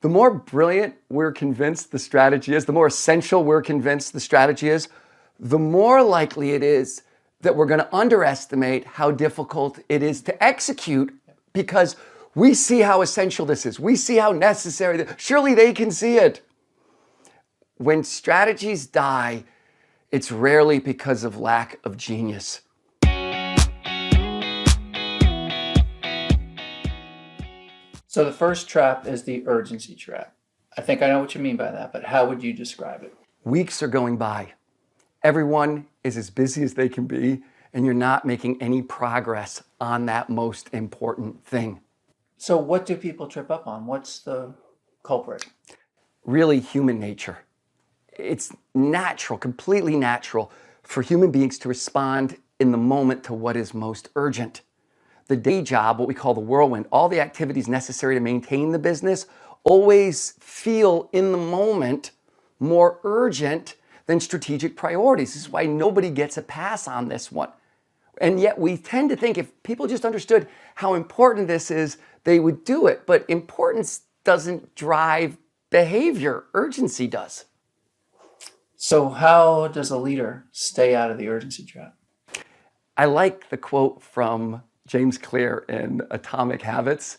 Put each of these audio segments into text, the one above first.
The more brilliant we're convinced the strategy is, the more essential we're convinced the strategy is, the more likely it is that we're going to underestimate how difficult it is to execute because we see how essential this is. We see how necessary. Surely they can see it. When strategies die, it's rarely because of lack of genius. So the first trap is the urgency trap. I think I know what you mean by that, but how would you describe it? Weeks are going by. Everyone is as busy as they can be, and you're not making any progress on that most important thing. So what do people trip up on? What's the culprit? Really human nature. It's natural, completely natural, for human beings to respond in the moment to what is most urgent. The day job, what we call the whirlwind, all the activities necessary to maintain the business always feel in the moment more urgent than strategic priorities. This is why nobody gets a pass on this one. And yet we tend to think if people just understood how important this is, they would do it. But importance doesn't drive behavior. Urgency does. So how does a leader stay out of the urgency trap? I like the quote from James Clear in Atomic Habits.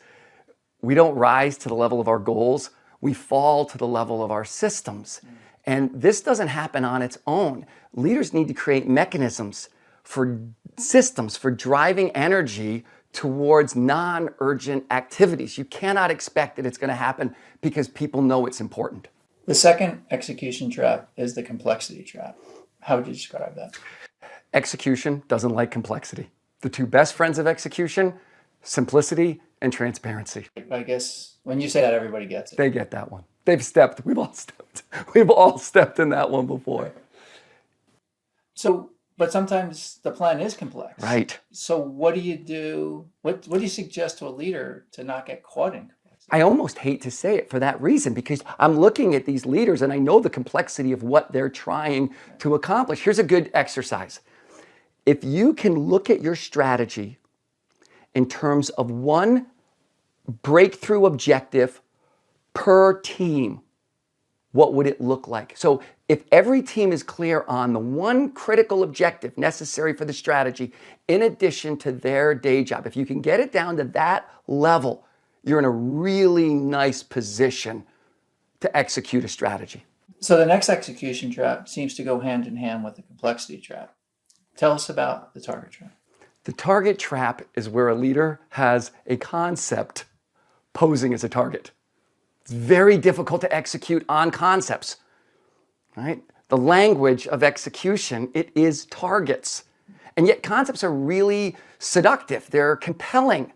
We don't rise to the level of our goals. We fall to the level of our systems. And this doesn't happen on its own. Leaders need to create mechanisms for systems, for driving energy towards non-urgent activities. You cannot expect that it's going to happen because people know it's important. The second execution trap is the complexity trap. How would you describe that? Execution doesn't like complexity. The two best friends of execution, simplicity and transparency. I guess when you say that, everybody gets it. They get that one. We've all stepped in that one before. So, but sometimes the plan is complex. Right. So what do you do? What do you suggest to a leader to not get caught in complexity? I almost hate to say it for that reason, because I'm looking at these leaders and I know the complexity of what they're trying to accomplish. Here's a good exercise. If you can look at your strategy in terms of one breakthrough objective per team, what would it look like? So if every team is clear on the one critical objective necessary for the strategy, in addition to their day job, if you can get it down to that level, you're in a really nice position to execute a strategy. So the next execution trap seems to go hand in hand with the complexity trap. Tell us about the target trap. The target trap is where a leader has a concept posing as a target. It's very difficult to execute on concepts, right? The language of execution, it is targets. And yet concepts are really seductive. They're compelling.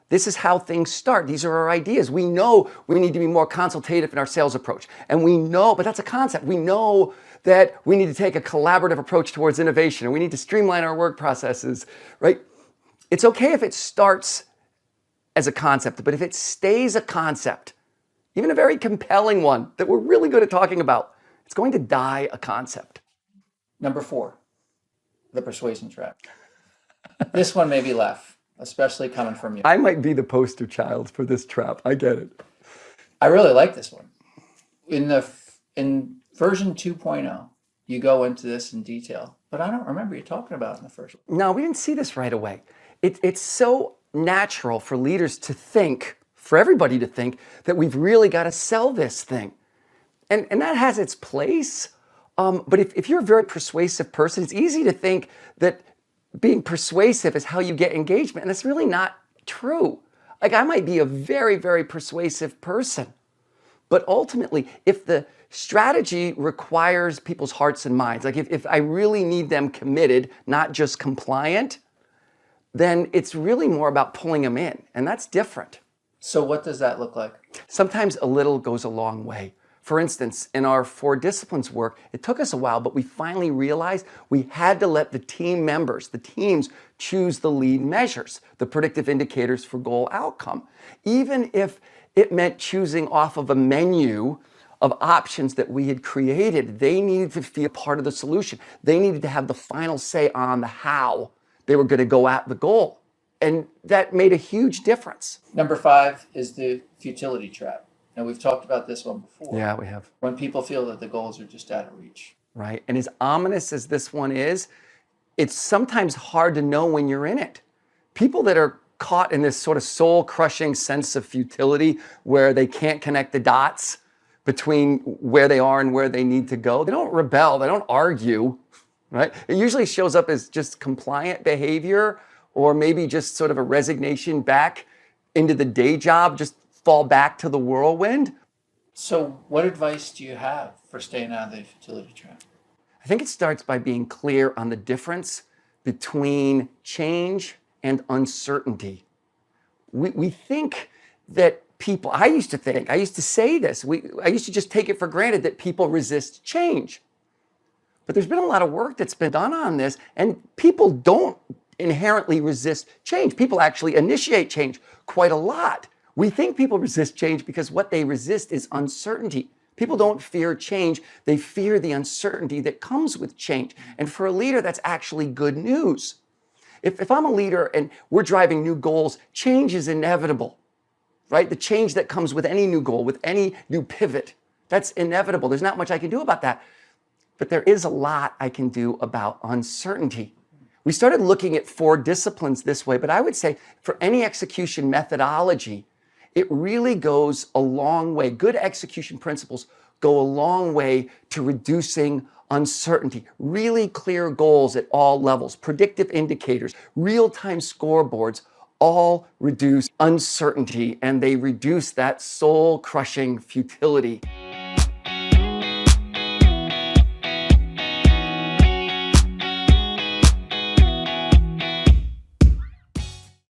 This is how things start. These are our ideas. We know we need to be more consultative in our sales approach. And we know, but that's a concept. We know that we need to take a collaborative approach towards innovation and we need to streamline our work processes, right? It's okay if it starts as a concept, but if it stays a concept, even a very compelling one that we're really good at talking about, it's going to die a concept. Number 4, the persuasion trap. This one made me laugh, especially coming from you. I might be the poster child for this trap. I get it. I really like this one. In version 2.0, you go into this in detail, but I don't remember you talking about it in the first one. No, we didn't see this right away. It's so natural for leaders to think, for everybody to think, that we've really got to sell this thing. And that has its place. But if you're a very persuasive person, it's easy to think that being persuasive is how you get engagement. And it's really not true. Like, I might be a very, very persuasive person. But ultimately, if the strategy requires people's hearts and minds, like if I really need them committed, not just compliant, then it's really more about pulling them in. And that's different. So what does that look like? Sometimes a little goes a long way. For instance, in our 4 disciplines work, it took us a while, but we finally realized we had to let the team members, the teams, choose the lead measures, the predictive indicators for goal outcome. Even if it meant choosing off of a menu of options that we had created, they needed to be a part of the solution. They needed to have the final say on the how they were going to go at the goal. And that made a huge difference. Number 5 is the futility trap. And we've talked about this one before. Yeah, we have. When people feel that the goals are just out of reach. Right. And as ominous as this one is, it's sometimes hard to know when you're in it. People that are caught in this sort of soul-crushing sense of futility where they can't connect the dots between where they are and where they need to go, they don't rebel, they don't argue, right? It usually shows up as just compliant behavior or maybe just sort of a resignation back into the day job, just fall back to the whirlwind. So what advice do you have for staying out of the futility trap? I think it starts by being clear on the difference between change and uncertainty. We think that people, I used to say this, I used to just take it for granted that people resist change. But there's been a lot of work that's been done on this, and people don't inherently resist change. People actually initiate change quite a lot. We think people resist change because what they resist is uncertainty. People don't fear change, they fear the uncertainty that comes with change. And for a leader, that's actually good news. If I'm a leader and we're driving new goals, change is inevitable, right? The change that comes with any new goal, with any new pivot, that's inevitable. There's not much I can do about that. But there is a lot I can do about uncertainty. We started looking at 4 disciplines this way, but I would say for any execution methodology, it really goes a long way. Good execution principles go a long way to reducing uncertainty. Really clear goals at all levels, predictive indicators, real-time scoreboards, all reduce uncertainty and they reduce that soul-crushing futility.